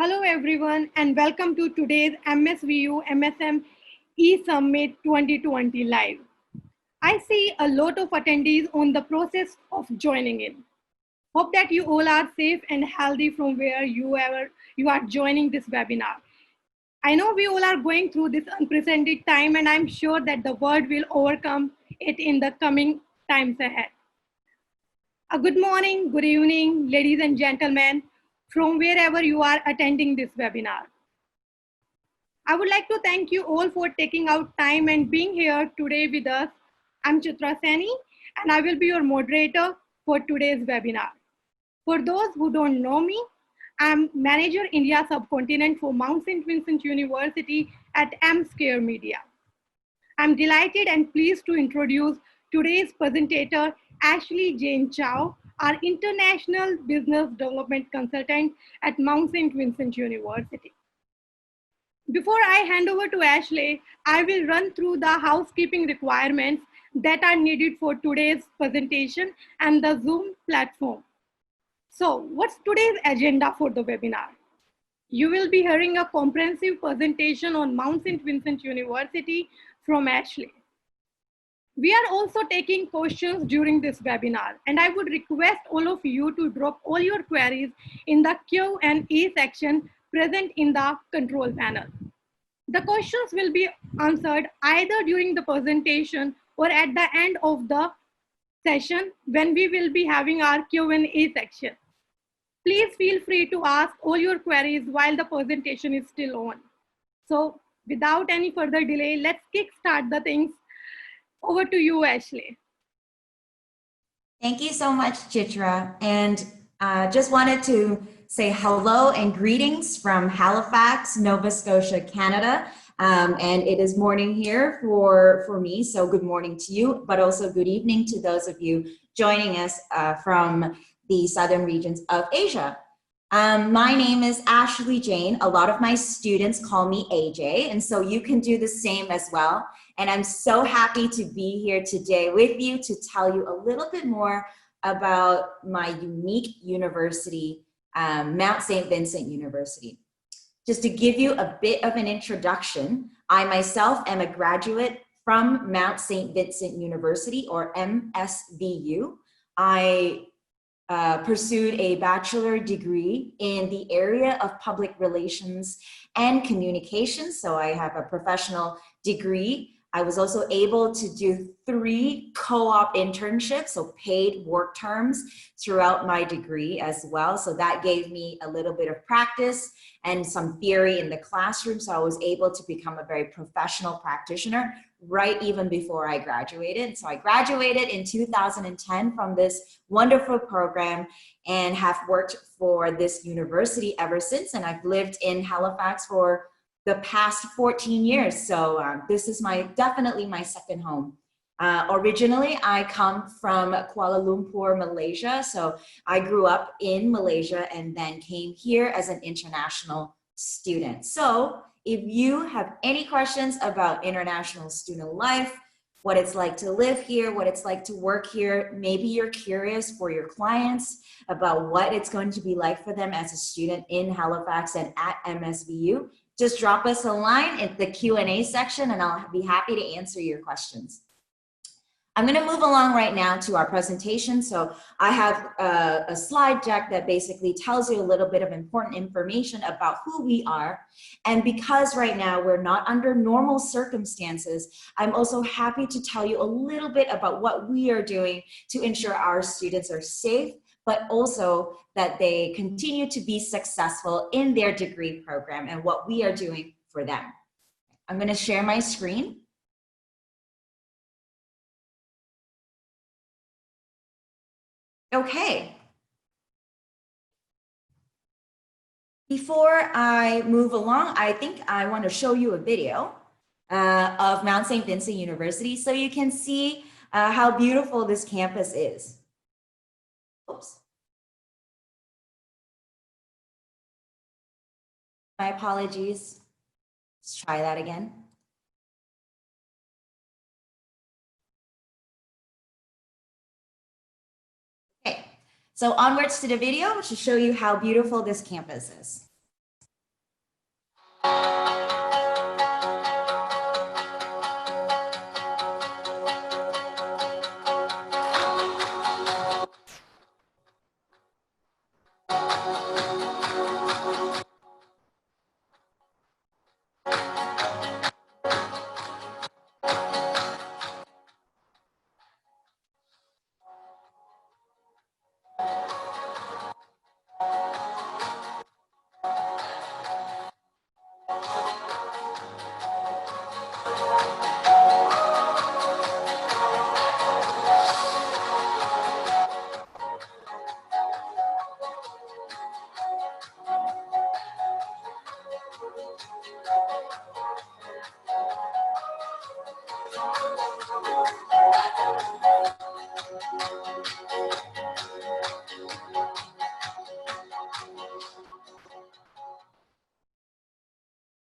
Hello everyone and welcome to today's MSVU MSM E-Summit 2020 live. I see a lot of attendees on the process of joining in. Hope that you all are safe and healthy from where you are joining this webinar. I know we all are going through this unprecedented time and I'm sure that the world will overcome it in the coming times ahead. Good morning, good evening, ladies and gentlemen, from wherever you are attending this webinar. I would like to thank you all for taking out time and being here today with us. I'm Chitra Seni, and I will be your moderator for today's webinar. For those who don't know me, I'm Manager India Subcontinent for Mount St. Vincent University at MScare Media. I'm delighted and pleased to introduce today's presenter, Ashley Jane Chow, our International Business Development Consultant at Mount St. Vincent University. Before I hand over to Ashley, I will run through the housekeeping requirements that are needed for today's presentation and the Zoom platform. So, what's today's agenda for the webinar? You will be hearing a comprehensive presentation on Mount St. Vincent University from Ashley. We are also taking questions during this webinar, and I would request all of you to drop all your queries in the Q&A section present in the control panel. The questions will be answered either during the presentation or at the end of the session when we will be having our Q&A section. Please feel free to ask all your queries while the presentation is still on. So without any further delay, let's kickstart the things. Over to you, Ashley. Thank you so much, Chitra. And just wanted to say hello and greetings from Halifax, Nova Scotia, Canada. And it is morning here for me, so good morning to you, but also good evening to those of you joining us from the southern regions of Asia. My name is Ashley Jane. A lot of my students call me AJ, and so you can do the same as well. And I'm so happy to be here today with you to tell you a little bit more about my unique university, Mount St. Vincent University. Just to give you a bit of an introduction, I myself am a graduate from Mount St. Vincent University, or MSVU. I pursued a bachelor degree in the area of public relations and communications. So I have a professional degree. I was also able to do 3 co-op internships, so paid work terms throughout my degree as well. So that gave me a little bit of practice and some theory in the classroom. So I was able to become a very professional practitioner right even before I graduated. So I graduated in 2010 from this wonderful program and have worked for this university ever since. And I've lived in Halifax for the past 14 years. So this is definitely my second home. Originally, I come from Kuala Lumpur, Malaysia. So I grew up in Malaysia and then came here as an international student. So if you have any questions about international student life, what it's like to live here, what it's like to work here, maybe you're curious for your clients about what it's going to be like for them as a student in Halifax and at MSVU, just drop us a line in the Q&A section and I'll be happy to answer your questions. I'm going to move along right now to our presentation. So I have a slide deck that basically tells you a little bit of important information about who we are. And because right now we're not under normal circumstances, I'm also happy to tell you a little bit about what we are doing to ensure our students are safe, but also that they continue to be successful in their degree program and what we are doing for them. I'm going to share my screen. Okay. Before I move along, I think I want to show you a video of Mount St. Vincent University so you can see how beautiful this campus is. Oops. My apologies. Let's try that again. Okay, so onwards to the video to show you how beautiful this campus is.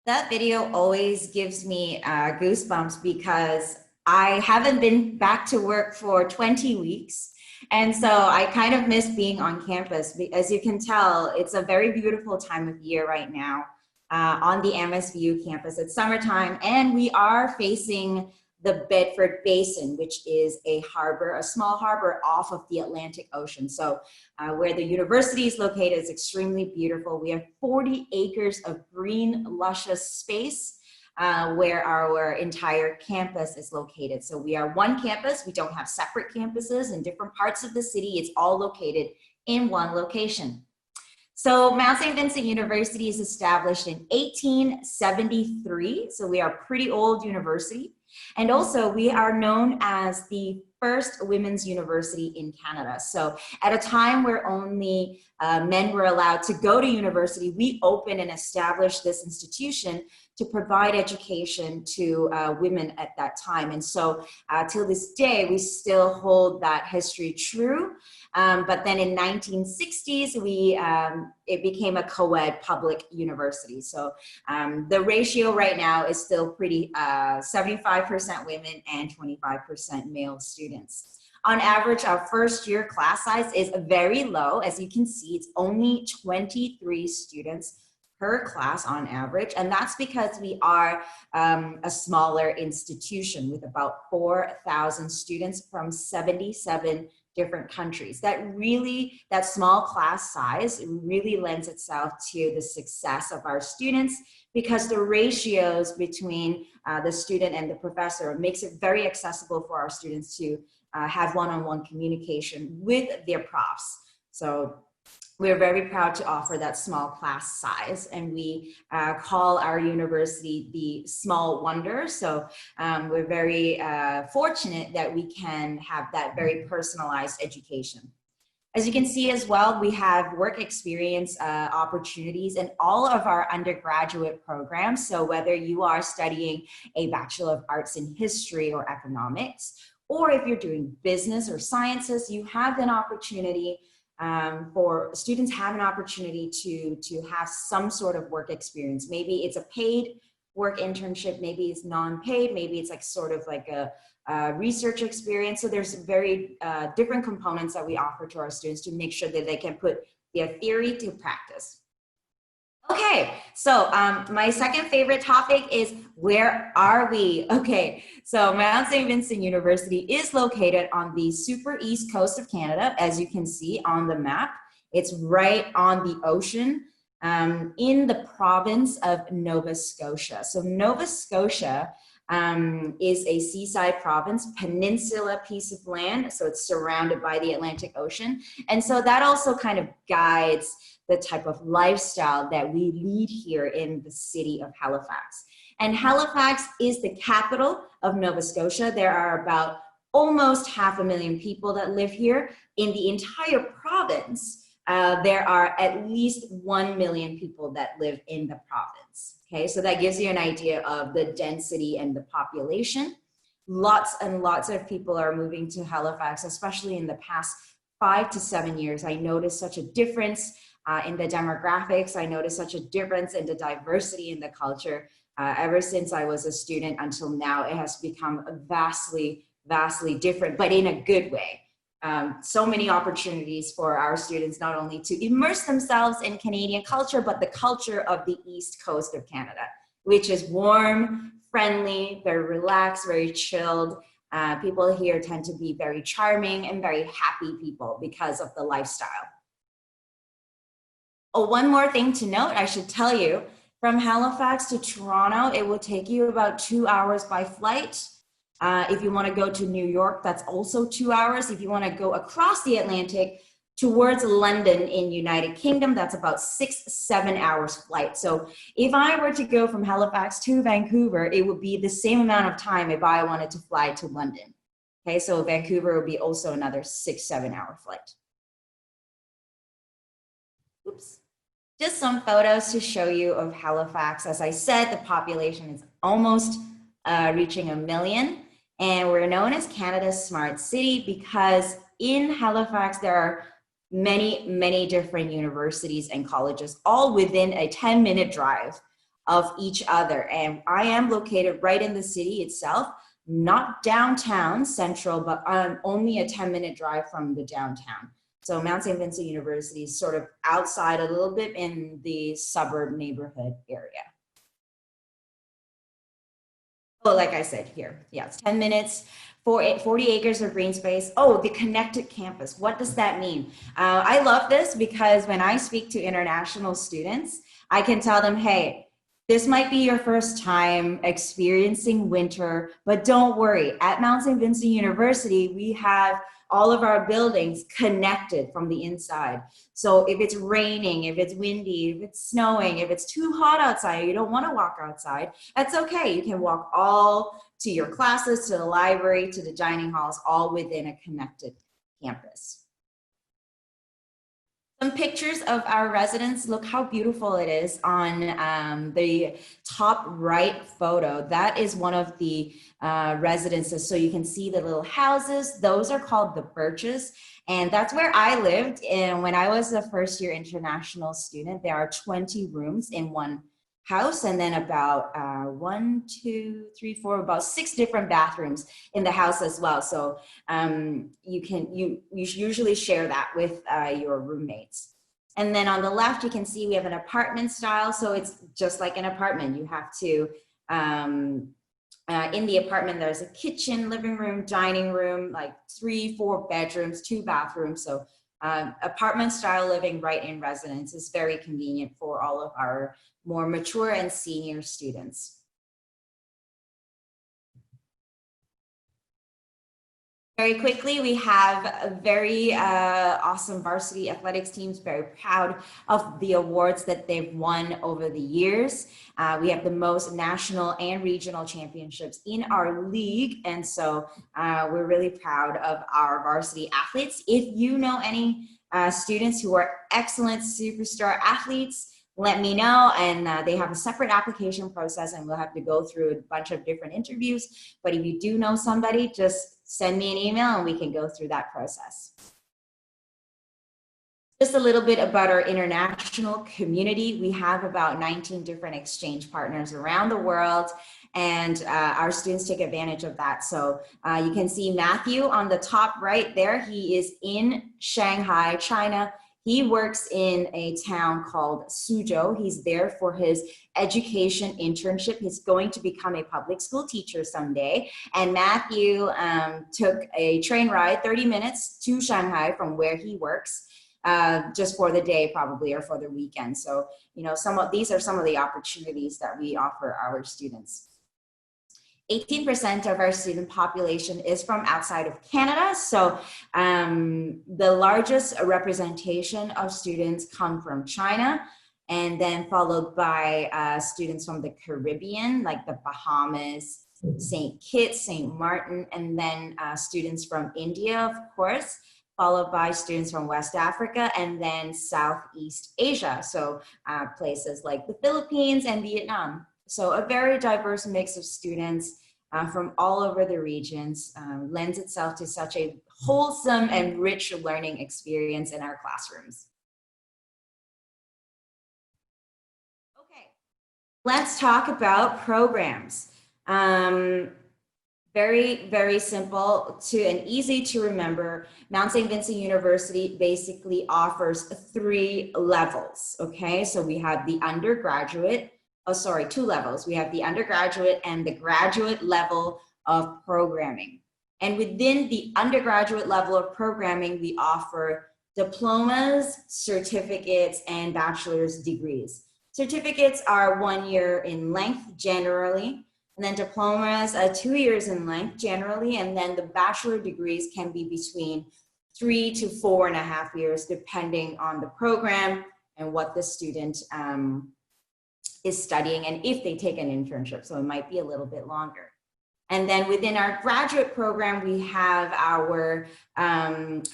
That video always gives me goosebumps because I haven't been back to work for 20 weeks. And so I kind of miss being on campus. As you can tell, it's a very beautiful time of year right now on the MSVU campus. It's summertime, and we are facing the Bedford Basin, which is a harbor, a small harbor off of the Atlantic Ocean. So where the university is located is extremely beautiful. We have 40 acres of green, luscious space where our entire campus is located. So we are one campus. We don't have separate campuses in different parts of the city. It's all located in one location. So Mount St. Vincent University is established in 1873. So we are a pretty old university. And also we are known as the first women's university in Canada. So at a time where only men were allowed to go to university, we opened and established this institution to provide education to women at that time. And so till this day, we still hold that history true. But then in 1960s, it became a co-ed public university. So the ratio right now is still pretty 75% women and 25% male students. On average, our first year class size is very low. As you can see, it's only 23 students per class on average. And that's because we are a smaller institution with about 4,000 students from 77 different countries. That small class size really lends itself to the success of our students, because the ratios between the student and the professor makes it very accessible for our students to have one-on-one communication with their profs. So we're very proud to offer that small class size, and we call our university the Small Wonder. So we're very fortunate that we can have that very personalized education. As you can see as well, we have work experience opportunities in all of our undergraduate programs. So whether you are studying a Bachelor of Arts in History or Economics, or if you're doing business or sciences, you have an opportunity for students have an opportunity to have some sort of work experience. Maybe it's a paid work internship, maybe it's non-paid, maybe it's like sort of like a research experience. So there's very different components that we offer to our students to make sure that they can put their theory to practice. Okay, so my second favorite topic is, where are we? Okay, so Mount St. Vincent University is located on the super east coast of Canada, as you can see on the map. It's right on the ocean in the province of Nova Scotia. So Nova Scotia is a seaside province, peninsula piece of land. So it's surrounded by the Atlantic Ocean. And so that also kind of guides the type of lifestyle that we lead here in the city of Halifax. And Halifax is the capital of Nova Scotia. There are about almost 500,000 people that live here. In the entire province, there are at least 1 million people that live in the province. Okay, so that gives you an idea of the density and the population. Lots and lots of people are moving to Halifax, especially in the past 5 to 7 years. I noticed such a difference in the demographics. I noticed such a difference in the diversity in the culture. Ever since I was a student until now, it has become vastly, vastly different, but in a good way. So many opportunities for our students, not only to immerse themselves in Canadian culture, but the culture of the East Coast of Canada, which is warm, friendly, very relaxed, very chilled. People here tend to be very charming and very happy people because of the lifestyle. Oh, one more thing to note, I should tell you, from Halifax to Toronto, it will take you about 2 hours by flight. If you want to go to New York, that's also 2 hours. If you want to go across the Atlantic towards London in United Kingdom, that's about 6-7 hours flight. So if I were to go from Halifax to Vancouver, it would be the same amount of time if I wanted to fly to London. Okay, so Vancouver would be also another 6-7 hour flight. Oops. Just some photos to show you of Halifax. As I said, the population is almost reaching 1 million. And we're known as Canada's smart city because in Halifax, there are many, many different universities and colleges, all within a 10-minute drive of each other. And I am located right in the city itself, not downtown central, but only a 10-minute drive from the downtown. So Mount St. Vincent University is sort of outside a little bit in the suburb neighborhood area. Oh, like I said here, yeah, it's 10 minutes, 40 acres of green space. Oh, the connected campus. What does that mean? I love this because when I speak to international students, I can tell them, hey, this might be your first time experiencing winter, but don't worry. At Mount St. Vincent University, we have all of our buildings connected from the inside. So if it's raining, if it's windy, if it's snowing, if it's too hot outside, you don't want to walk outside, that's okay. You can walk all to your classes, to the library, to the dining halls, all within a connected campus. Some pictures of our residence. Look how beautiful it is on the top right photo. That is one of the residences. So you can see the little houses. Those are called the Birches. And that's where I lived. And when I was a first year international student, there are 20 rooms in one house, and then about about 6 different bathrooms in the house as well. So you usually share that with your roommates. And then on the left, you can see we have an apartment style. So it's just like an apartment. You have to, in the apartment, there's a kitchen, living room, dining room, like 3-4 bedrooms, 2 bathrooms. So apartment style living right in residence is very convenient for all of our more mature and senior students. Very quickly, we have a very awesome varsity athletics teams, very proud of the awards that they've won over the years. We have the most national and regional championships in our league. And so we're really proud of our varsity athletes. If you know any students who are excellent superstar athletes, let me know. And they have a separate application process, and we'll have to go through a bunch of different interviews. But if you do know somebody, just send me an email and we can go through that process. Just a little bit about our international community. We have about 19 different exchange partners around the world, and our students take advantage of that. So you can see Matthew on the top right there. He is in Shanghai, China. He works in a town called Suzhou. He's there for his education internship. He's going to become a public school teacher someday. And Matthew took a train ride, 30 minutes to Shanghai from where he works, just for the day probably, or for the weekend. So, you know, these are some of the opportunities that we offer our students. 18% of our student population is from outside of Canada. So the largest representation of students come from China, and then followed by students from the Caribbean, like the Bahamas, St. Kitts, St. Martin, and then students from India, of course, followed by students from West Africa, and then Southeast Asia. So places like the Philippines and Vietnam. So a very diverse mix of students from all over the regions lends itself to such a wholesome and rich learning experience in our classrooms. Okay, let's talk about programs. Very, very simple and easy to remember. Mount St. Vincent University basically offers 3 levels, okay? So we have the undergraduate, 2 levels. We have the undergraduate and the graduate level of programming. And within the undergraduate level of programming, we offer diplomas, certificates, and bachelor's degrees. Certificates are 1 year in length generally, and then diplomas are 2 years in length generally, and then the bachelor degrees can be between 3 to 4.5 years, depending on the program and what the student is studying and if they take an internship. So it might be a little bit longer. And then within our graduate program, we have our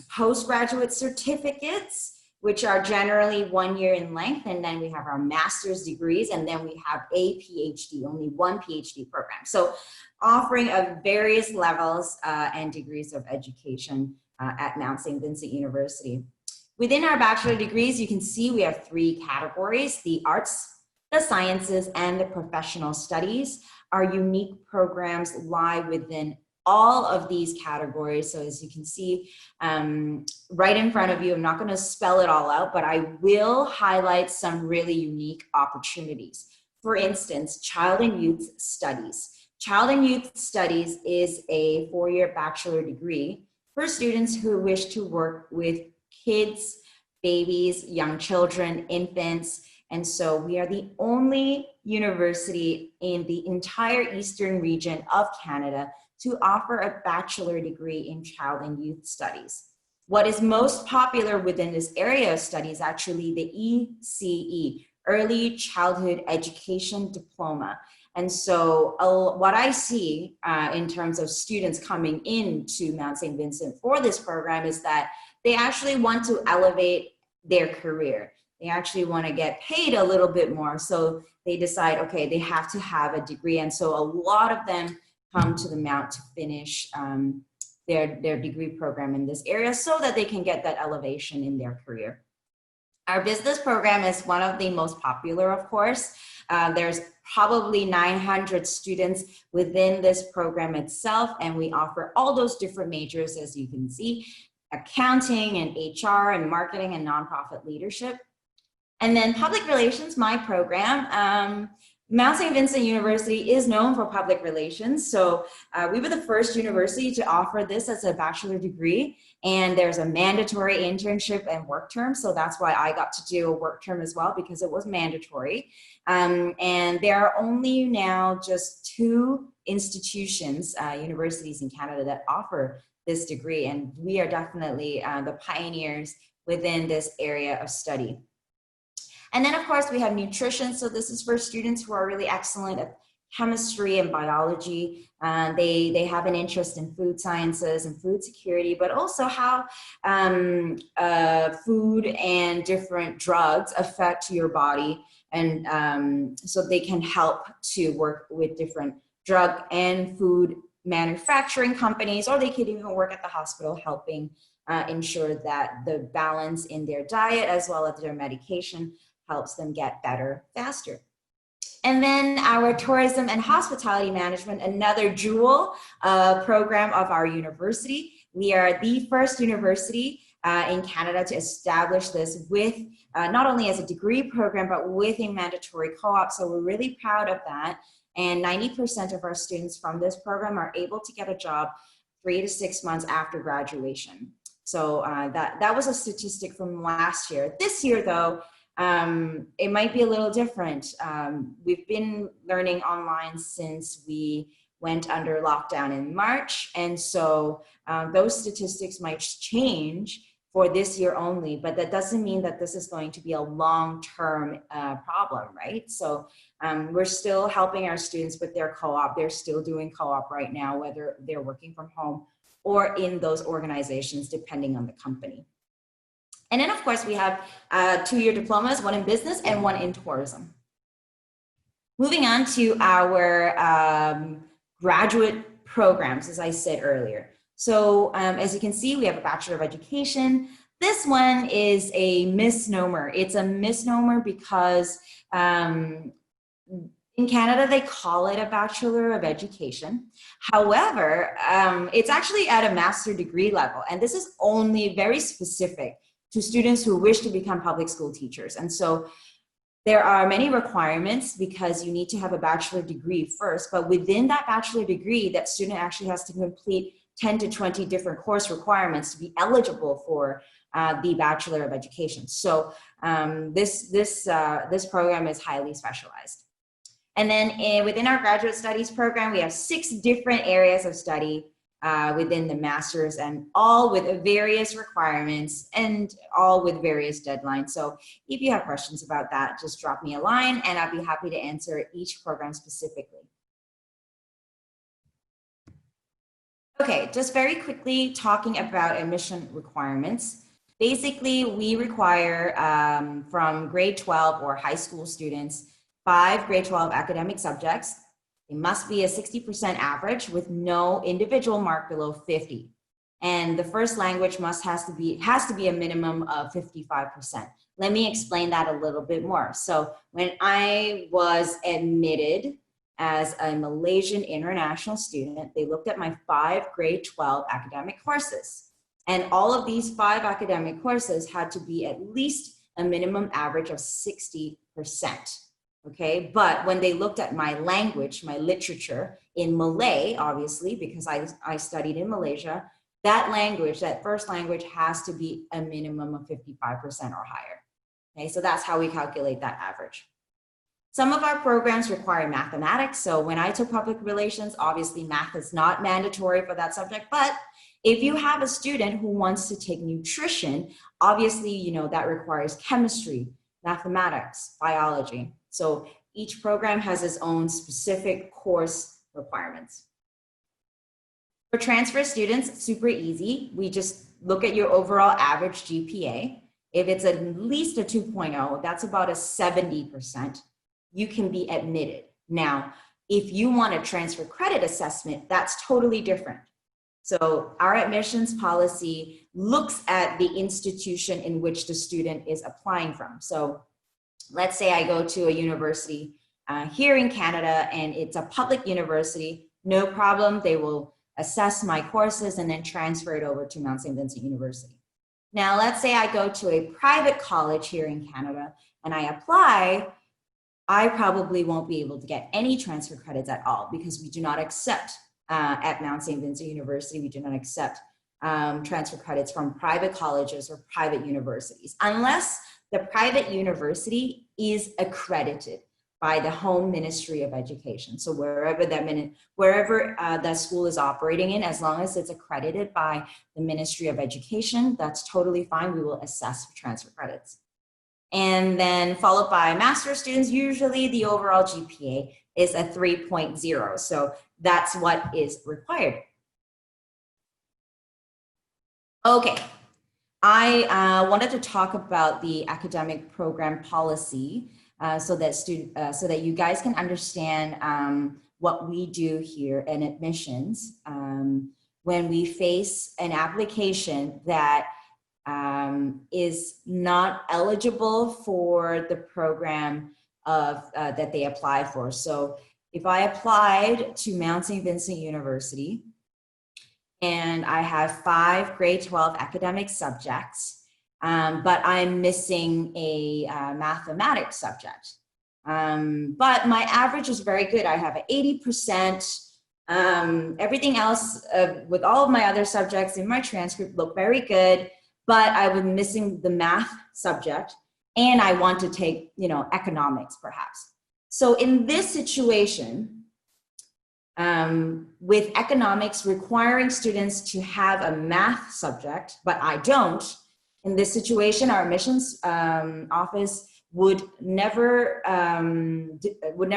postgraduate certificates, which are generally 1 year in length. And then we have our master's degrees, and then we have a PhD, only 1 PhD program. So offering of various levels and degrees of education at Mount St. Vincent University. Within our bachelor degrees, you can see we have 3 categories: the arts the sciences, and the professional studies. Our unique programs lie within all of these categories. So as you can see right in front of you, I'm not going to spell it all out, but I will highlight some really unique opportunities. For instance, Child and Youth Studies. Child and Youth Studies is a 4-year bachelor degree for students who wish to work with kids, babies, young children, infants. And so we are the only university in the entire eastern region of Canada to offer a bachelor degree in Child and Youth Studies. What is most popular within this area of study is actually the ECE, Early Childhood Education Diploma. And so what I see in terms of students coming into Mount St. Vincent for this program is that they actually want to elevate their career. They actually want to get paid a little bit more. So they decide, okay, they have to have a degree. And so a lot of them come to the Mount to finish their degree program in this area so that they can get that elevation in their career. Our business program is one of the most popular, of course. There's probably 900 students within this program itself, and we offer all those different majors, as you can see, accounting and HR and marketing and nonprofit leadership. And then public relations, my program. Mount St. Vincent University is known for public relations. So we were the first university to offer this as a bachelor degree. And there's a mandatory internship and work term. So that's why I got to do a work term as well, because it was mandatory. And there are only now just 2 institutions, universities in Canada that offer this degree. And we are definitely the pioneers within this area of study. And then, of course, we have nutrition. So this is for students who are really excellent at chemistry and biology. They have an interest in food sciences and food security, but also how food and different drugs affect your body. And so they can help to work with different drug and food manufacturing companies, or they could even work at the hospital helping ensure that the balance in their diet as well as their medication helps them get better faster. And then our tourism and hospitality management, another jewel program of our university. We are the first university in Canada to establish this with not only as a degree program, but with a mandatory co-op. So we're really proud of that. And 90% of our students from this program are able to get a job 3 to 6 months after graduation. So that was a statistic from last year. This year, though, it might be a little different. We've been learning online since we went under lockdown in March. And so those statistics might change for this year only, but that doesn't mean that this is going to be a long-term problem, right? So we're still helping our students with their co-op. They're still doing co-op right now, whether they're working from home or in those organizations, depending on the company. And then, of course, we have 2-year diplomas, one in business and one in tourism. Moving on to our graduate programs, as I said earlier. So as you can see, we have a Bachelor of Education. This one is a misnomer. It's a misnomer because in Canada, they call it a Bachelor of Education. However, it's actually at a master's degree level. And this is only very specific to students who wish to become public school teachers. And so there are many requirements because you need to have a bachelor degree first, but within that bachelor degree, that student actually has to complete 10 to 20 different course requirements to be eligible for the Bachelor of Education. So this program is highly specialized. And then within our graduate studies program, we have 6 different areas of study within the master's, and all with various requirements and all with various deadlines. So if you have questions about that, just drop me a line and I'll be happy to answer each program specifically. Okay, just very quickly talking about admission requirements. Basically, we require from grade 12 or high school students 5 grade 12 academic subjects. It must be a 60% average with no individual mark below 50. And the first language has to be a minimum of 55%. Let me explain that a little bit more. So when I was admitted as a Malaysian international student, they looked at my 5 grade 12 academic courses. And all of these 5 academic courses had to be at least a minimum average of 60%. Okay, but when they looked at my language, my literature in Malay, obviously, because I studied in Malaysia, that language, that first language, has to be a minimum of 55% or higher. Okay, so that's how we calculate that average. Some of our programs require mathematics. So when I took public relations, obviously math is not mandatory for that subject, but if you have a student who wants to take nutrition, obviously, you know, that requires chemistry, mathematics, biology. So each program has its own specific course requirements. For transfer students, super easy. We just look at your overall average GPA. If it's at least a 2.0, that's about a 70%, you can be admitted. Now, if you want a transfer credit assessment, that's totally different. So our admissions policy looks at the institution in which the student is applying from. So let's say I go to a university here in Canada and it's a public university, no problem. They will assess my courses and then transfer it over to Mount St. Vincent University. Now, let's say I go to a private college here in Canada and I apply, I probably won't be able to get any transfer credits at all because we do not accept at Mount St. Vincent University, we do not accept transfer credits from private colleges or private universities unless the private university is accredited by the Home Ministry of Education. So wherever that school is operating in, as long as it's accredited by the Ministry of Education, that's totally fine. We will assess for transfer credits. And then followed by master's students, usually the overall GPA is a 3.0. So that's what is required. Okay, I wanted to talk about the academic program policy so that you guys can understand what we do here in admissions when we face an application that is not eligible for the program that they apply for. So if I applied to Mount St. Vincent University and I have 5 grade 12 academic subjects, but I'm missing a mathematics subject. But my average is very good. I have an 80%. Everything else with all of my other subjects in my transcript look very good, but I was missing the math subject and I want to take, you know, economics perhaps. So in this situation, with economics requiring students to have a math subject, but I don't, in this situation, our admissions office would never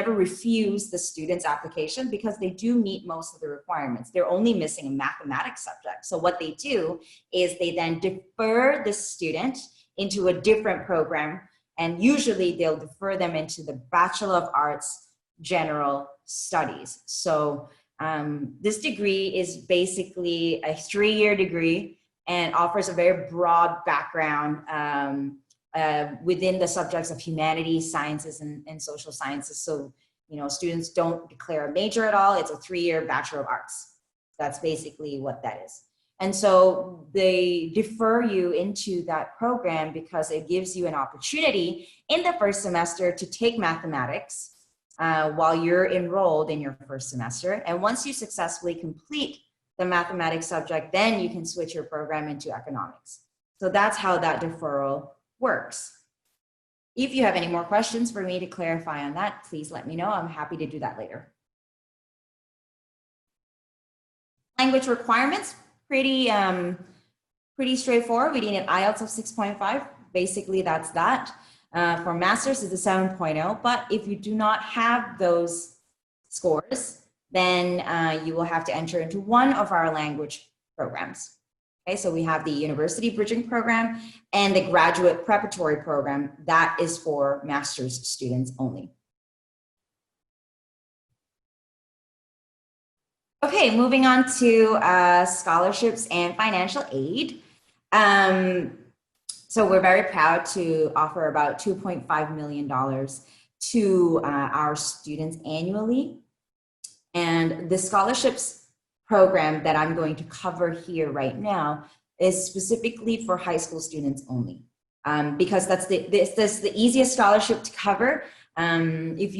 refuse the student's application because they do meet most of the requirements. They're only missing a mathematics subject. So what they do is they then defer the student into a different program, and usually they'll defer them into the Bachelor of Arts General Studies. So this degree is basically a 3-year degree and offers a very broad background within the subjects of humanities, sciences, and social sciences. So, you know, students don't declare a major at all. It's a 3-year Bachelor of Arts. That's basically what that is. And so they defer you into that program because it gives you an opportunity in the first semester to take mathematics while you're enrolled in your first semester. And once you successfully complete the mathematics subject, then you can switch your program into economics. So that's how that deferral works. If you have any more questions for me to clarify on that, please let me know. I'm happy to do that later. Language requirements, pretty straightforward. We need an IELTS of 6.5. Basically, that's that. For master's, it's a 7.0. But if you do not have those scores, then you will have to enter into one of our language programs. Okay, so we have the University Bridging Program and the Graduate Preparatory Program. That is for master's students only. Okay, moving on to scholarships and financial aid. Um, so we're very proud to offer about $2.5 million to our students annually. And the scholarships program that I'm going to cover here right now is specifically for high school students only, because that's the easiest scholarship to cover. If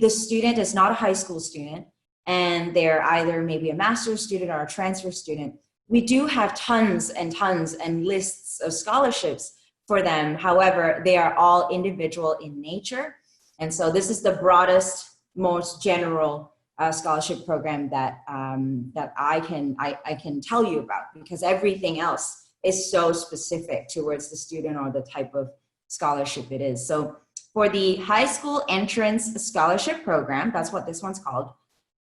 the student is not a high school student and they're either maybe a master's student or a transfer student, we do have tons and tons and lists of scholarships for them. However, they are all individual in nature. And so this is the broadest, most general scholarship program that I can tell you about, because everything else is so specific towards the student or the type of scholarship it is. So for the high school entrance scholarship program, that's what this one's called.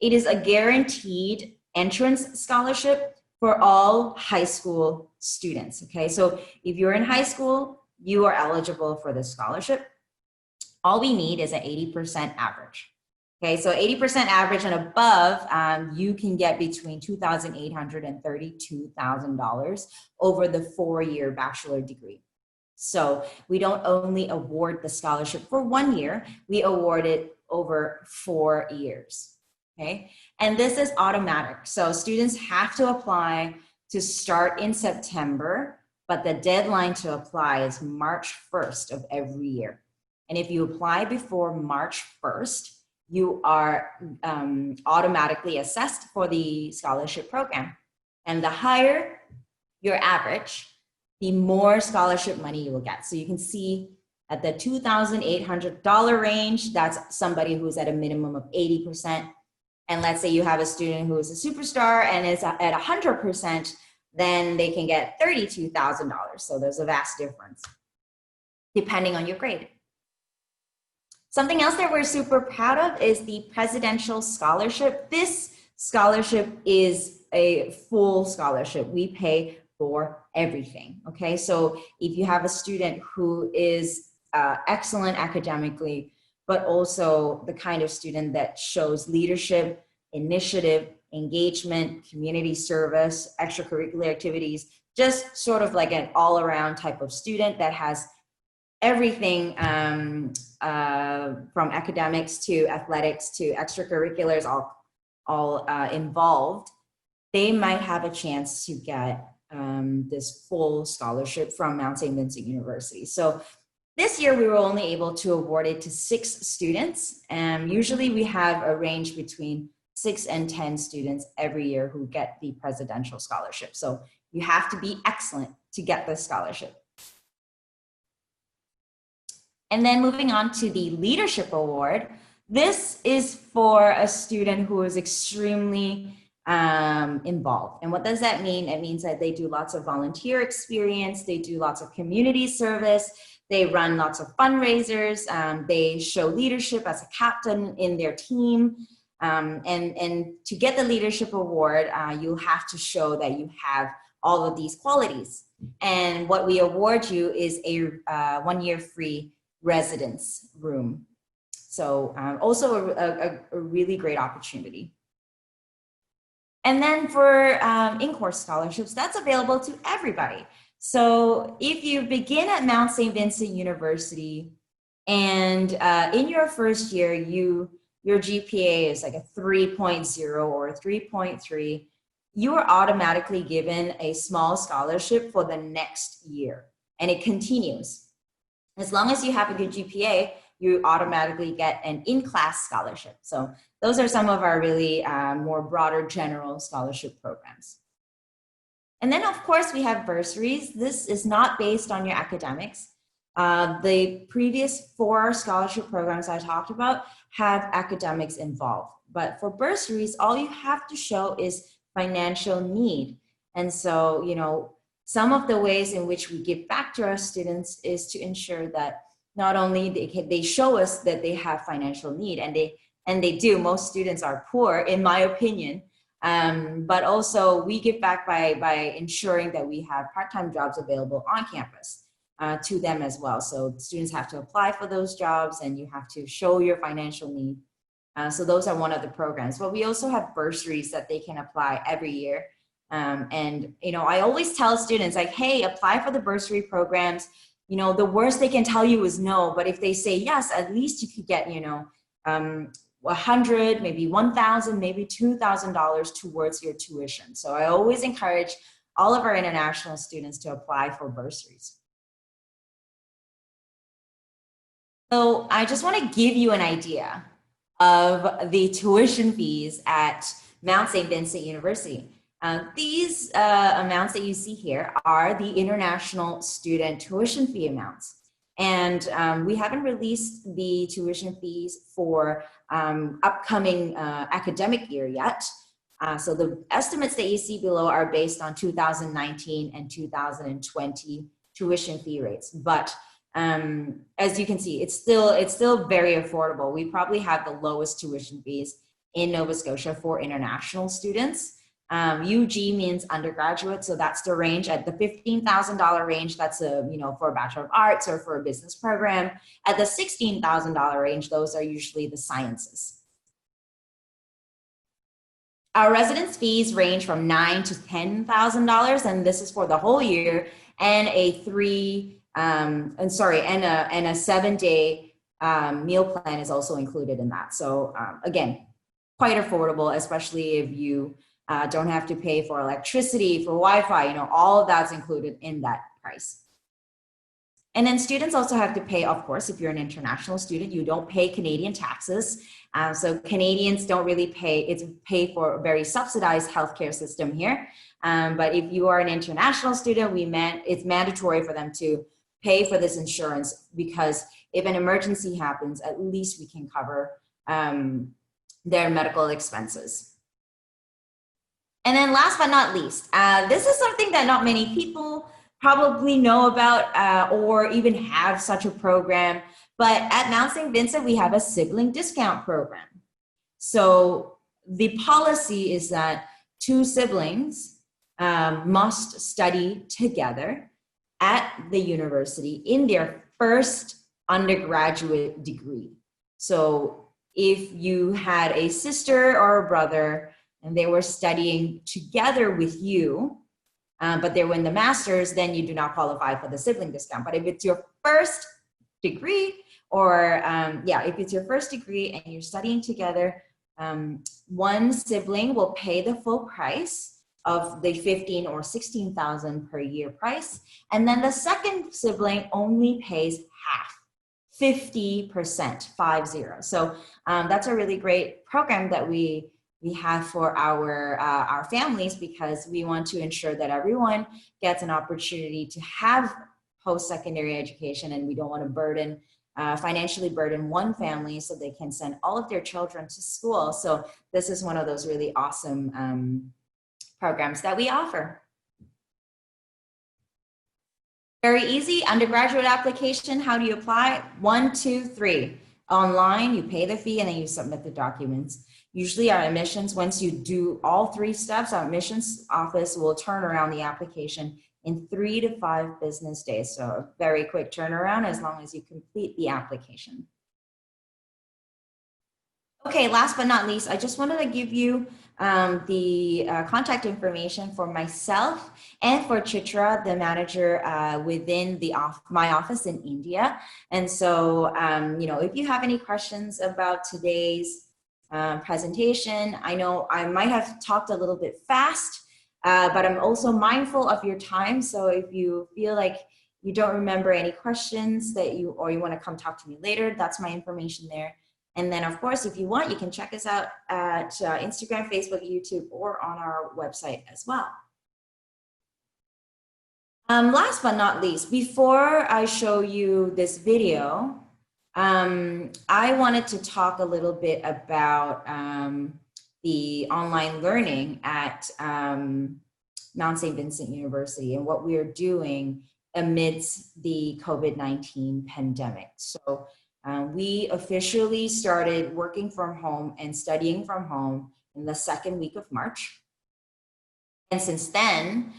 It is a guaranteed entrance scholarship for all high school students. Okay, so if you're in high school, you are eligible for this scholarship. All we need is an 80% average. Okay, so 80% average and above, you can get between $2,800 and $32,000 over the 4-year bachelor degree. So we don't only award the scholarship for 1 year, we award it over 4 years. Okay, and this is automatic. So students have to apply to start in September, but the deadline to apply is March 1st of every year. And if you apply before March 1st, you are automatically assessed for the scholarship program. And the higher your average, the more scholarship money you will get. So you can see at the $2,800 range, that's somebody who's at a minimum of 80%. And let's say you have a student who is a superstar and is at 100%, then they can get $32,000. So there's a vast difference depending on your grade. Something else that we're super proud of is the Presidential Scholarship. This scholarship is a full scholarship. We pay for everything, okay? So if you have a student who is excellent academically, but also the kind of student that shows leadership, initiative, engagement, community service, extracurricular activities, just sort of like an all-around type of student that has everything from academics to athletics to extracurriculars all involved, they might have a chance to get this full scholarship from Mount St. Vincent University. So this year we were only able to award it to 6 students, and usually we have a range between 6 and 10 students every year who get the Presidential Scholarship. So you have to be excellent to get this scholarship. And then moving on to the Leadership Award, this is for a student who is extremely involved. And what does that mean? It means that they do lots of volunteer experience, they do lots of community service, they run lots of fundraisers, they show leadership as a captain in their team. And to get the Leadership Award, you'll have to show that you have all of these qualities. And what we award you is a 1-year free residence room. So also a really great opportunity. And then for in-course scholarships, that's available to everybody. So if you begin at Mount St. Vincent University and in your first year, your GPA is like a 3.0 or a 3.3, you are automatically given a small scholarship for the next year, and it continues. As long as you have a good GPA, you automatically get an in-class scholarship. So those are some of our really more broader general scholarship programs. And then of course we have bursaries. This is not based on your academics. The previous 4 scholarship programs I talked about have academics involved. But for bursaries, all you have to show is financial need. And so, you know, some of the ways in which we give back to our students is to ensure that not only they show us that they have financial need, and they do. Most students are poor, in my opinion, but also we give back by ensuring that we have part-time jobs available on campus to them as well. So students have to apply for those jobs, and you have to show your financial need. So those are one of the programs, but we also have bursaries that they can apply every year. And, you know, I always tell students like, hey, apply for the bursary programs. You know, the worst they can tell you is no, but if they say yes, at least you could get, you know, 100, maybe 1,000, maybe $2,000 towards your tuition. So I always encourage all of our international students to apply for bursaries. So I just want to give you an idea of the tuition fees at Mount St. Vincent University. These amounts that you see here are the international student tuition fee amounts. And we haven't released the tuition fees for upcoming academic year yet. So the estimates that you see below are based on 2019 and 2020 tuition fee rates. But as you can see, it's still very affordable. We probably have the lowest tuition fees in Nova Scotia for international students. UG means undergraduate, so that's the range at the $15,000 range. That's you know, for a Bachelor of Arts or for a business program. At the $16,000 range, those are usually the sciences. Our residence fees range from $9,000 to $10,000, and this is for the whole year, and a 7-day meal plan is also included in that. So again, quite affordable, especially if you don't have to pay for electricity, for Wi-Fi, you know, all of that's included in that price. And then students also have to pay, of course, if you're an international student, you don't pay Canadian taxes. So Canadians don't really pay for a very subsidized healthcare system here. But if you are an international student, it's mandatory for them to pay for this insurance, because if an emergency happens, at least we can cover their medical expenses. And then last but not least, this is something that not many people probably know about or even have such a program, but at Mount St. Vincent, we have a sibling discount program. So the policy is that two siblings must study together at the university in their first undergraduate degree. So if you had a sister or a brother and they were studying together with you, but they were in the master's, then you do not qualify for the sibling discount. But if it's your first degree, or if it's your first degree and you're studying together, one sibling will pay the full price of the $15,000 or $16,000 per year price, and then the second sibling only pays half, 50%, 50. So that's a really great program that we have for our families, because we want to ensure that everyone gets an opportunity to have post-secondary education, and we don't want to financially burden one family so they can send all of their children to school. So this is one of those really awesome programs that we offer. Very easy, undergraduate application. How do you apply? 1, 2, 3. Online, you pay the fee and then you submit the documents. Usually our admissions, once you do all 3 steps, our admissions office will turn around the application in 3 to 5 business days. So a very quick turnaround as long as you complete the application. Okay, last but not least, I just wanted to give you the contact information for myself and for Chitra, the manager within my office in India. And so, if you have any questions about today's presentation, I know I might have talked a little bit fast, but I'm also mindful of your time. So if you feel like you don't remember any questions or you want to come talk to me later, that's my information there. And then, of course, if you want, you can check us out at Instagram, Facebook, YouTube, or on our website as well. Last but not least, before I show you this video, I wanted to talk a little bit about the online learning at Mount St. Vincent University and what we are doing amidst the COVID-19 pandemic. So we officially started working from home and studying from home in the 2nd week of March. And since then,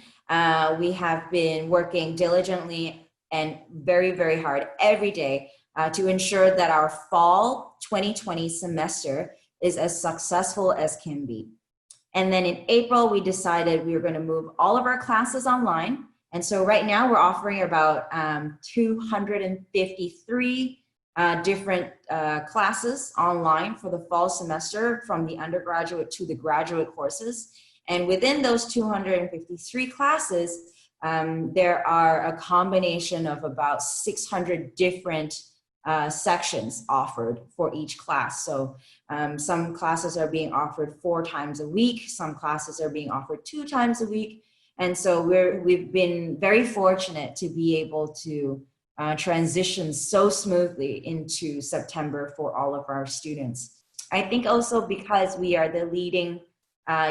we have been working diligently and very, very hard every day to ensure that our fall 2020 semester is as successful as can be. And then in April, we decided we were going to move all of our classes online. And so right now we're offering about 253 different classes online for the fall semester, from the undergraduate to the graduate courses. And within those 253 classes, there are a combination of about 600 different sections offered for each class. So some classes are being offered 4 times a week. Some classes are being offered 2 times a week. And so we've been very fortunate to be able to transition so smoothly into September for all of our students. I think also because we are the leading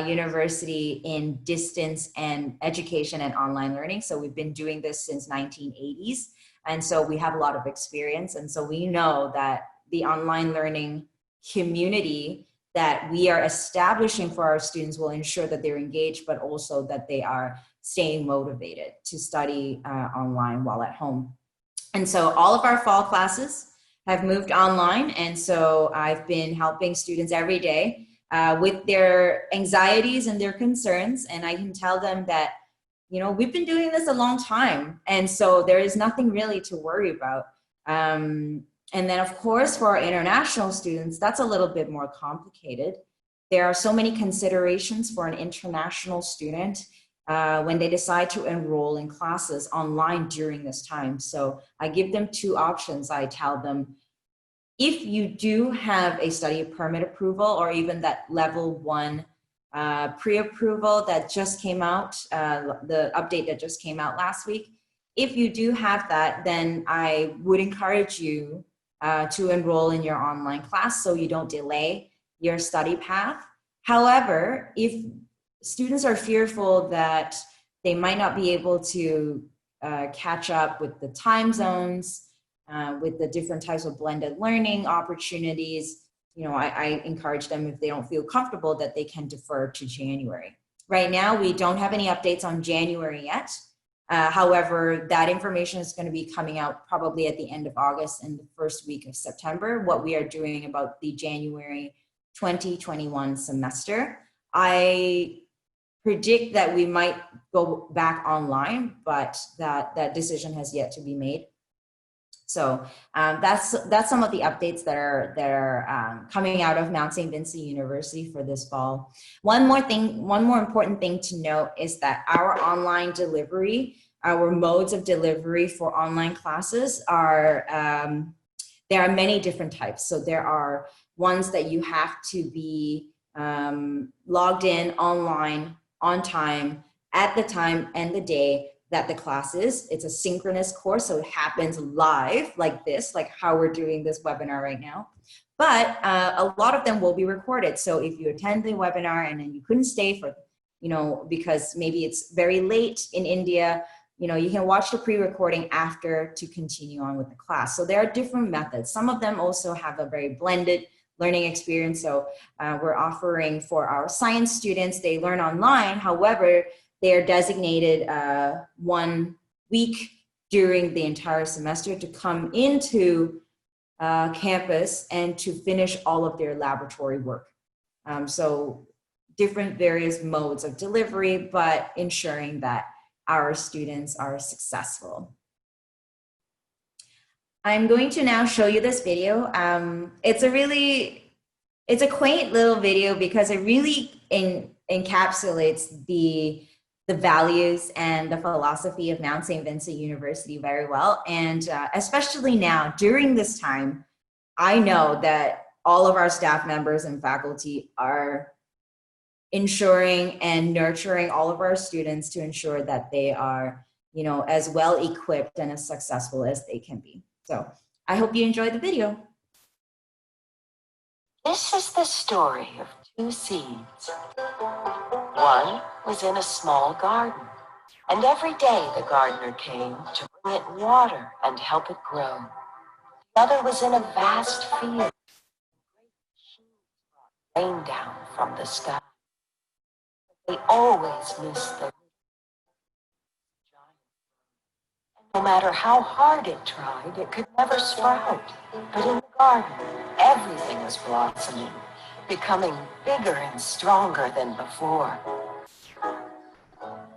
university in distance and education and online learning. So we've been doing this since 1980s. And so we have a lot of experience. And so we know that the online learning community that we are establishing for our students will ensure that they're engaged, but also that they are staying motivated to study online while at home. And so all of our fall classes have moved online. And so I've been helping students every day with their anxieties and their concerns. And I can tell them that, you know, we've been doing this a long time. And so there is nothing really to worry about. And then, of course, for our international students, that's a little bit more complicated. There are so many considerations for an international student when they decide to enroll in classes online during this time. So I give them 2 options. I tell them, if you do have a study permit approval or even that level 1 pre-approval that just came out, the update that just came out last week, if you do have that, then I would encourage you to enroll in your online class so you don't delay your study path. However, if students are fearful that they might not be able to catch up with the time zones, with the different types of blended learning opportunities, you know, I encourage them, if they don't feel comfortable, that they can defer to January. Right now, we don't have any updates on January yet. However, that information is going to be coming out probably at the end of August and the first week of September, what we are doing about the January 2021 semester. I predict that we might go back online, but that decision has yet to be made. So that's some of the updates that are coming out of Mount St. Vincent University for this fall. One more important thing to note is that our online delivery, our modes of delivery for online classes are, there are many different types. So there are ones that you have to be logged in online on time at the time and the day that the class is. It's a synchronous course, so it happens live like this, like how we're doing this webinar right now. But a lot of them will be recorded. So if you attend the webinar and then you couldn't stay for, you know, because maybe it's very late in India, you know, you can watch the pre-recording after to continue on with the class. So there are different methods. Some of them also have a very blended learning experience. So we're offering for our science students, they learn online. However, they are designated 1 week during the entire semester to come into campus and to finish all of their laboratory work. So different various modes of delivery, but ensuring that our students are successful. I'm going to now show you this video. It's a quaint little video because it really encapsulates the values and the philosophy of Mount St. Vincent University very well. And especially now, during this time, I know that all of our staff members and faculty are ensuring and nurturing all of our students to ensure that they are, you know, as well equipped and as successful as they can be. So I hope you enjoyed the video. This is the story of 2 seeds. One was in a small garden, and every day the gardener came to bring it water and help it grow. The other was in a vast field. Rain down from the sky. They always missed the giant. And no matter how hard it tried, it could never sprout. But in the garden, everything was blossoming. becoming bigger and stronger than before.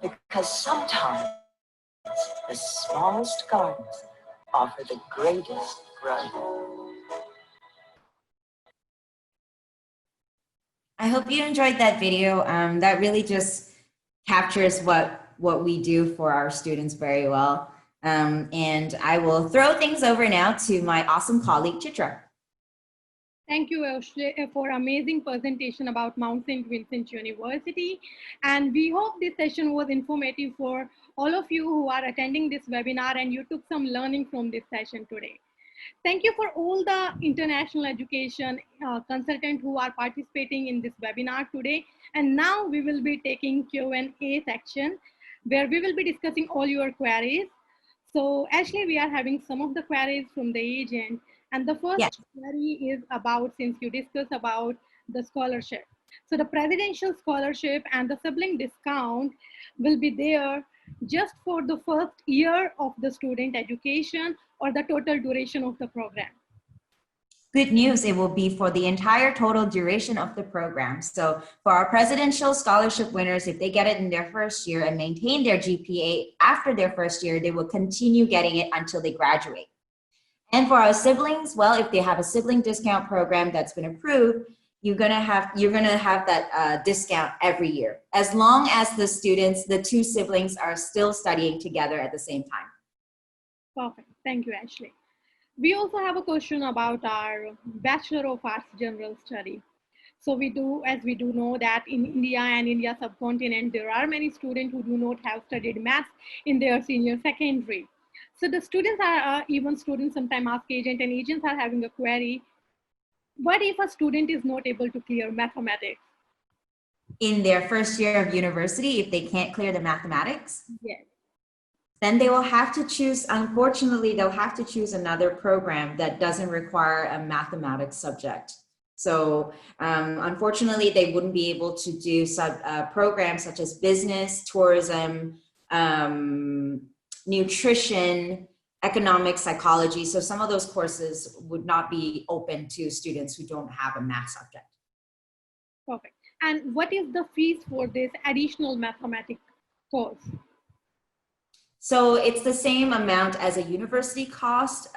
Because sometimes the smallest gardens offer the greatest growth. I hope you enjoyed that video. That really just captures what we do for our students very well. And I will throw things over now to my awesome colleague, Chitra. Thank you, Ashley, for amazing presentation about Mount St. Vincent University. And we hope this session was informative for all of you who are attending this webinar and you took some learning from this session today. Thank you for all the international education consultants who are participating in this webinar today. And now we will be taking Q&A section where we will be discussing all your queries. So Ashley, we are having some of the queries from the agent. And the first query is about, since you discussed about the scholarship. So the presidential scholarship and the sibling discount will be there just for the first year of the student education or the total duration of the program? Good news, it will be for the entire total duration of the program. So for our presidential scholarship winners, if they get it in their first year and maintain their GPA after their first year, they will continue getting it until they graduate. And for our siblings, well, if they have a sibling discount program that's been approved, you're gonna have that discount every year, as long as the students, the two siblings, are still studying together at the same time. Perfect. Thank you, Ashley. We also have a question about our Bachelor of Arts General Study. So we do know that in India and India subcontinent, there are many students who do not have studied maths in their senior secondary. So the students are, even students sometimes ask agent, and agents are having a query. What if a student is not able to clear mathematics? In their first year of university, if they can't clear the mathematics? Yes. Then they will have to choose, unfortunately, they'll have to choose another program that doesn't require a mathematics subject. So unfortunately, they wouldn't be able to do programs such as business, tourism, nutrition, economics, psychology. So some of those courses would not be open to students who don't have a math subject. Perfect. And what is the fees for this additional mathematics course? So it's the same amount as a university course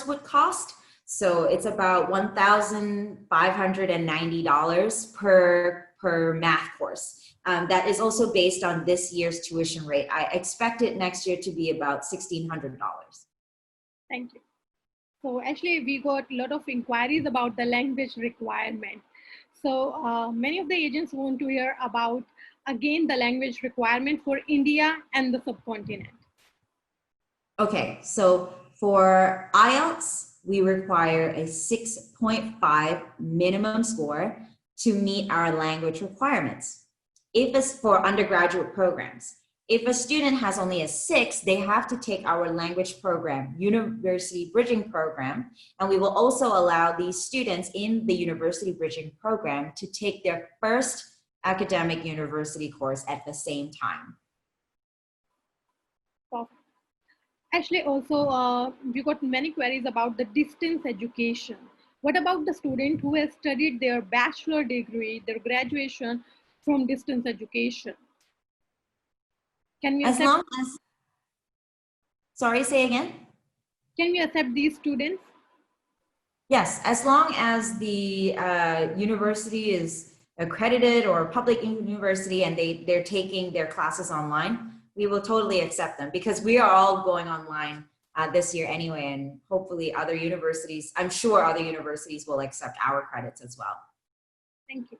would cost. So it's about $1,590 per math course. That is also based on this year's tuition rate. I expect it next year to be about $1,600. Thank you. So actually, we got a lot of inquiries about the language requirement. So many of the agents want to hear about, again, the language requirement for India and the subcontinent. Okay, so for IELTS, we require a 6.5 minimum score to meet our language requirements. If it's for undergraduate programs, if a student has only a 6, they have to take our language program, University Bridging Program, and we will also allow these students in the University Bridging Program to take their first academic university course at the same time. Perfect. Actually, also, we got many queries about the distance education. What about the student who has studied their bachelor degree, their graduation from distance education? Can we As long as, sorry, say again? Can we accept these students? Yes, as long as the university is accredited or a public university and they're taking their classes online, we will totally accept them, because we are all going online this year anyway, and hopefully other universities, I'm sure other universities will accept our credits as well. Thank you.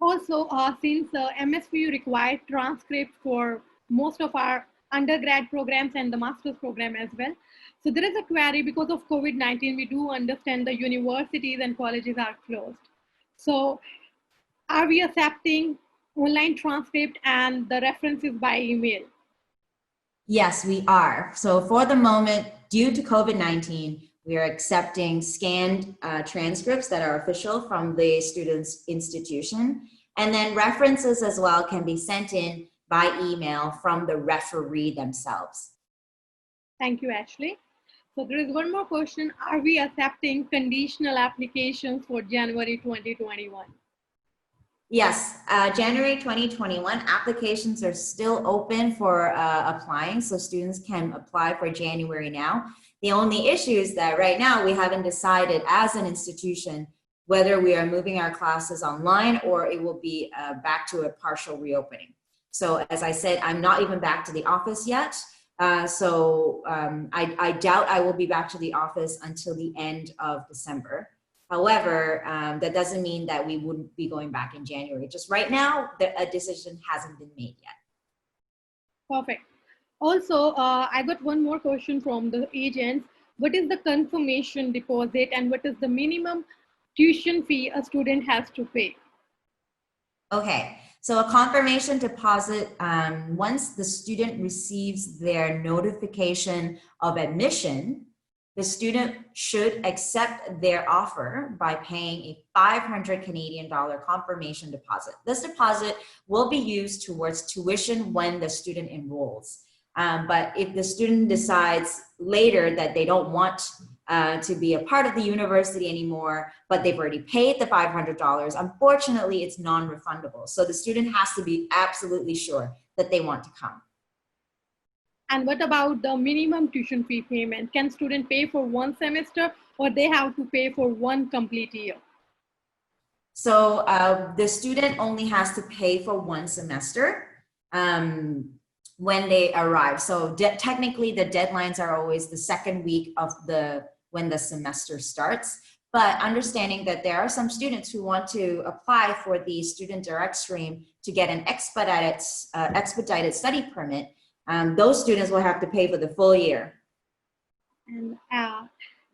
Also, since MSVU required transcript for most of our undergrad programs and the master's program as well. So there is a query, because of COVID-19, we do understand the universities and colleges are closed. So are we accepting online transcript and the references by email? Yes, we are. So for the moment, due to COVID-19, we are accepting scanned transcripts that are official from the student's institution. And then references as well can be sent in by email from the referee themselves. Thank you, Ashley. So there is one more question. Are we accepting conditional applications for January 2021? Yes, January 2021 applications are still open for applying, so students can apply for January now. The only issue is that right now we haven't decided as an institution whether we are moving our classes online or it will be back to a partial reopening. So as I said, I'm not even back to the office yet. I doubt I will be back to the office until the end of December. However, that doesn't mean that we wouldn't be going back in January. Just right now, a decision hasn't been made yet. Perfect. Also, I got one more question from the agents. What is the confirmation deposit and what is the minimum tuition fee a student has to pay? Okay, so a confirmation deposit, once the student receives their notification of admission, the student should accept their offer by paying a 500 Canadian dollar confirmation deposit. This deposit will be used towards tuition when the student enrolls. But if the student decides later that they don't want to be a part of the university anymore, but they've already paid the $500, unfortunately, it's non-refundable. So the student has to be absolutely sure that they want to come. And what about the minimum tuition fee payment? Can student pay for one semester or they have to pay for one complete year? So the student only has to pay for one semester when they arrive. So technically the deadlines are always the second week of when the semester starts. But understanding that there are some students who want to apply for the student direct stream to get an expedited study permit, those students will have to pay for the full year. And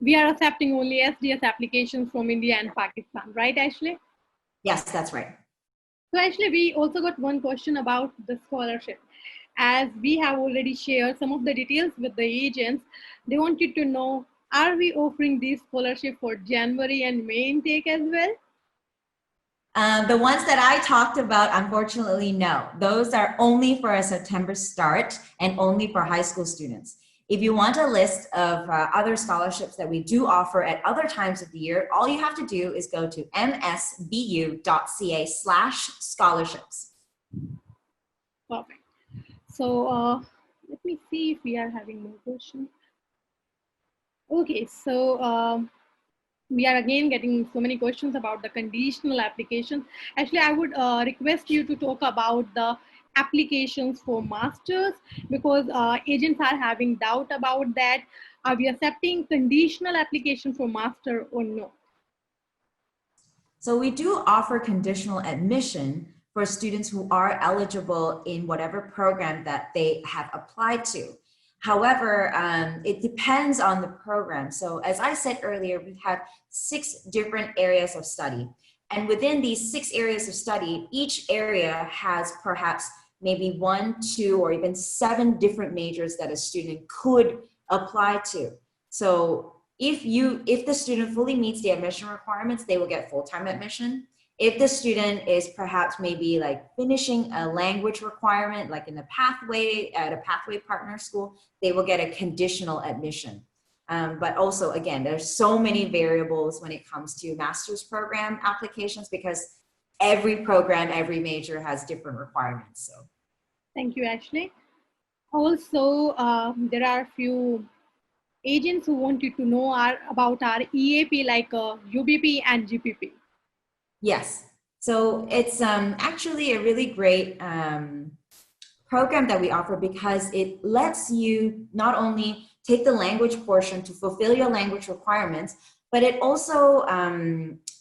we are accepting only SDS applications from India and Pakistan, right, Ashley? Yes, that's right. So Ashley, we also got one question about the scholarship. As we have already shared some of the details with the agents, they wanted to know, are we offering these scholarships for January and May intake as well? The ones that I talked about, unfortunately, no. Those are only for a September start and only for high school students. If you want a list of other scholarships that we do offer at other times of the year, all you have to do is go to msbu.ca/scholarships. Perfect. So let me see if we are having more questions. Okay, so we are again getting so many questions about the conditional applications. Actually, I would request you to talk about the applications for masters because agents are having doubt about that. Are we accepting conditional application for master or no? So we do offer conditional admission for students who are eligible in whatever program that they have applied to. However, it depends on the program. So as I said earlier, we have 6 different areas of study. And within these 6 areas of study, each area has perhaps maybe 1, 2, or even 7 different majors that a student could apply to. So if the student fully meets the admission requirements, they will get full-time admission. If the student is perhaps maybe like finishing a language requirement, like in a pathway at a pathway partner school, they will get a conditional admission. But also, again, there's so many variables when it comes to master's program applications because every program, every major has different requirements. So, thank you, Ashley. Also, there are a few agents who wanted to know about our EAP like UBP and GPP. Yes, so it's actually a really great program that we offer because it lets you not only take the language portion to fulfill your language requirements, but it also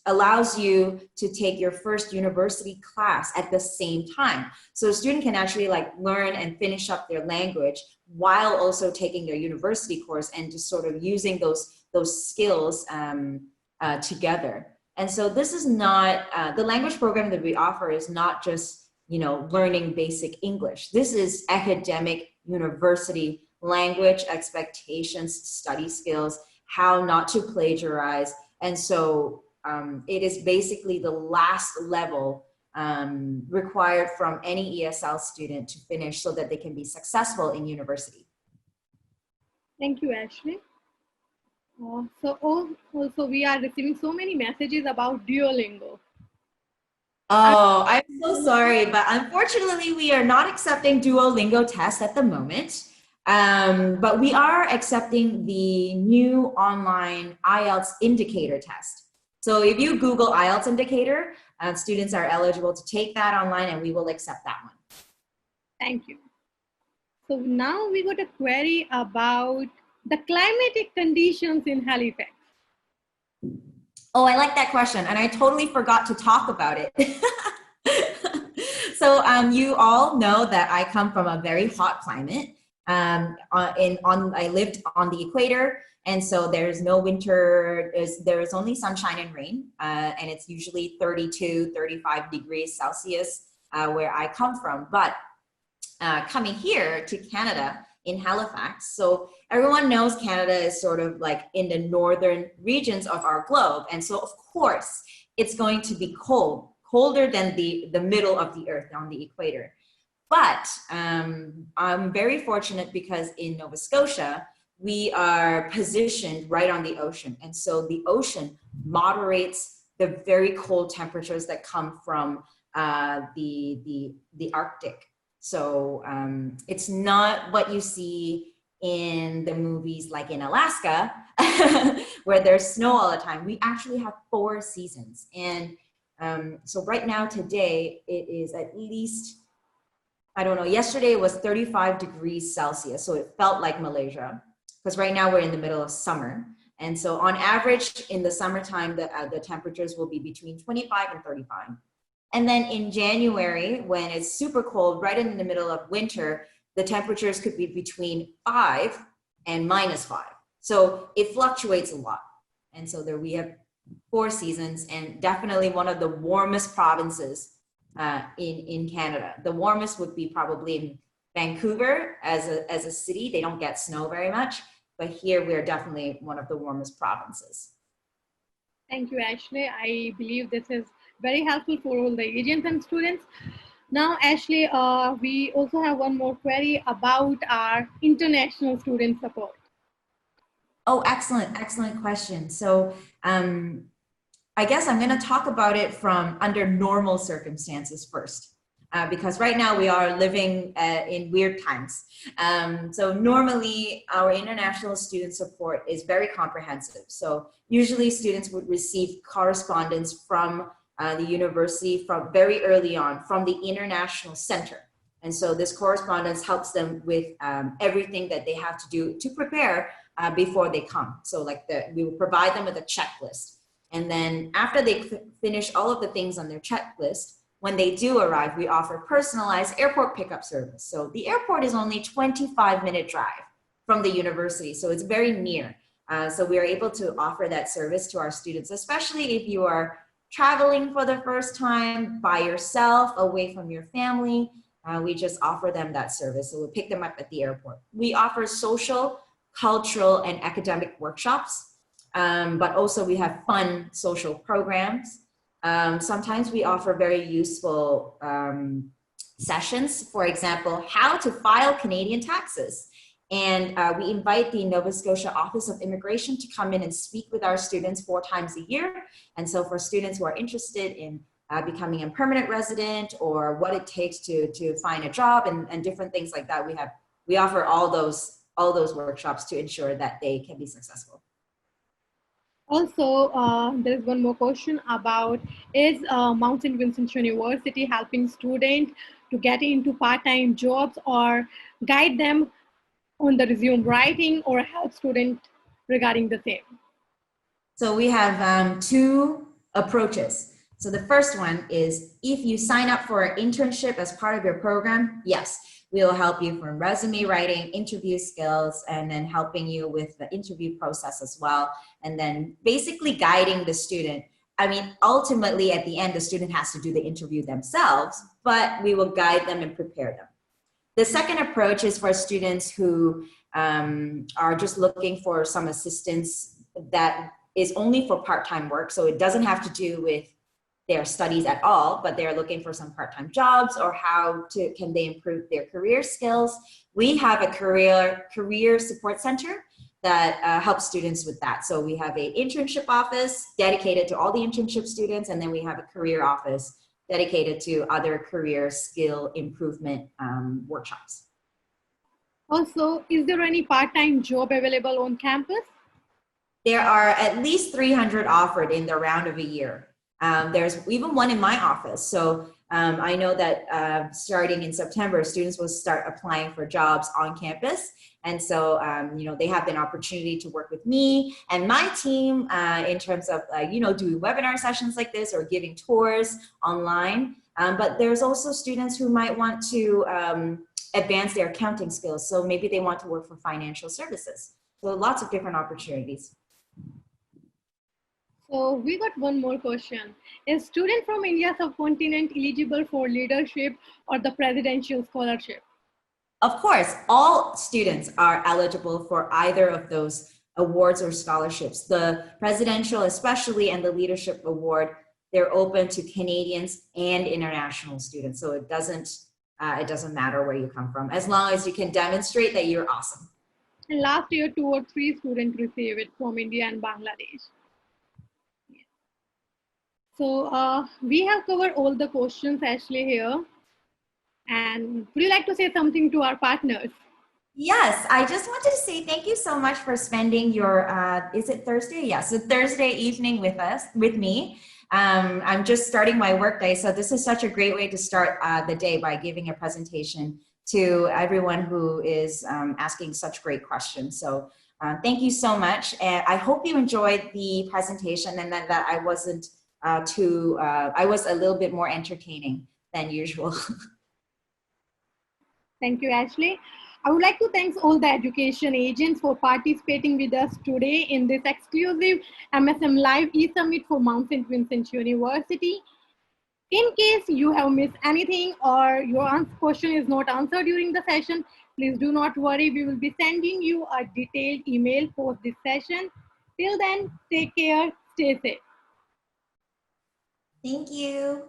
allows you to take your first university class at the same time. So a student can actually like learn and finish up their language while also taking their university course and just sort of using those skills together. And so this is not, the language program that we offer is not just, learning basic English. This is academic, university, language expectations, study skills, how not to plagiarize. And so it is basically the last level required from any ESL student to finish so that they can be successful in university. Thank you, Ashley. Also we are receiving so many messages about Duolingo. Oh, I'm so sorry, but unfortunately, we are not accepting Duolingo tests at the moment. But we are accepting the new online IELTS indicator test. So if you Google IELTS indicator, students are eligible to take that online and we will accept that one. Thank you. So now we got a query about the climatic conditions in Halifax. Oh, I like that question, and I totally forgot to talk about it. So you all know that I come from a very hot climate. I lived on the equator, and so there's no winter. There is only sunshine and rain, and it's usually 32, 35 degrees Celsius where I come from. But coming here to Canada in Halifax, so everyone knows Canada is sort of like in the northern regions of our globe, and so of course it's going to be cold, colder than the middle of the earth on the equator. But I'm very fortunate because in Nova Scotia we are positioned right on the ocean, and so the ocean moderates the very cold temperatures that come from the Arctic. So it's not what you see in the movies like in Alaska where there's snow all the time. We actually have 4 seasons. And so right now today it is at least, I don't know, yesterday it was 35 degrees Celsius. So it felt like Malaysia because right now we're in the middle of summer. And so on average in the summertime, the temperatures will be between 25 and 35. And then in January, when it's super cold, right in the middle of winter, the temperatures could be between 5 and -5. So it fluctuates a lot. And so there we have 4 seasons, and definitely one of the warmest provinces in Canada. The warmest would be probably in Vancouver as a city. They don't get snow very much, but here we're definitely one of the warmest provinces. Thank you, Ashley. I believe this is very helpful for all the agents and students. Now, Ashley, we also have one more query about our international student support. Oh, excellent question. So I guess I'm going to talk about it from under normal circumstances first, because right now we are living in weird times. So normally our international student support is very comprehensive. So usually students would receive correspondence from the university from very early on from the International Center. And so this correspondence helps them with everything that they have to do to prepare before they come. So like we will provide them with a checklist. And then after they finish all of the things on their checklist, when they do arrive, we offer personalized airport pickup service. So the airport is only 25-minute drive from the university. So it's very near. So we are able to offer that service to our students, especially if you are traveling for the first time by yourself, away from your family. We just offer them that service. So we'll pick them up at the airport. We offer social, cultural, and academic workshops, but also we have fun social programs. Sometimes we offer very useful sessions, for example, how to file Canadian taxes. And we invite the Nova Scotia Office of Immigration to come in and speak with our students 4 times a year. And so for students who are interested in becoming a permanent resident or what it takes to find a job and different things like that, we offer all those workshops to ensure that they can be successful. Also, there is one more question about, is Mount St. Vincent University helping students to get into part-time jobs or guide them on the resume writing or help students regarding the same? So we have 2 approaches. So the first one is if you sign up for an internship as part of your program, yes, we'll help you from resume writing, interview skills, and then helping you with the interview process as well. And then basically guiding the student. I mean, ultimately at the end, the student has to do the interview themselves, but we will guide them and prepare them. The second approach is for students who are just looking for some assistance that is only for part-time work. So it doesn't have to do with their studies at all, but they're looking for some part-time jobs or can they improve their career skills. We have a career support center that help students with that. So we have a internship office dedicated to all the internship students, and then we have a career office dedicated to other career skill improvement workshops. Also, is there any part-time job available on campus? There are at least 300 offered in the round of a year. There's even one in my office. So I know that starting in September, students will start applying for jobs on campus. And so, they have an opportunity to work with me and my team in terms of, doing webinar sessions like this or giving tours online. But there's also students who might want to advance their accounting skills. So maybe they want to work for financial services. So lots of different opportunities. So we got one more question. Is student from India subcontinent eligible for leadership or the presidential scholarship? Of course, all students are eligible for either of those awards or scholarships. The presidential especially and the leadership award, they're open to Canadians and international students. So it doesn't matter where you come from, as long as you can demonstrate that you're awesome. And last year, 2 or 3 students received it from India and Bangladesh. So we have covered all the questions, Ashley, here. And would you like to say something to our partners? Yes, I just wanted to say thank you so much for spending your, is it Thursday? Yes, so Thursday evening with me. I'm just starting my workday, so this is such a great way to start the day by giving a presentation to everyone who is asking such great questions. So thank you so much, and I hope you enjoyed the presentation and that I wasn't I was a little bit more entertaining than usual. Thank you, Ashley. I would like to thank all the education agents for participating with us today in this exclusive MSM Live e-Summit for Mount St. Vincent University. In case you have missed anything or your question is not answered during the session, please do not worry. We will be sending you a detailed email post this session. Till then, take care, stay safe. Thank you.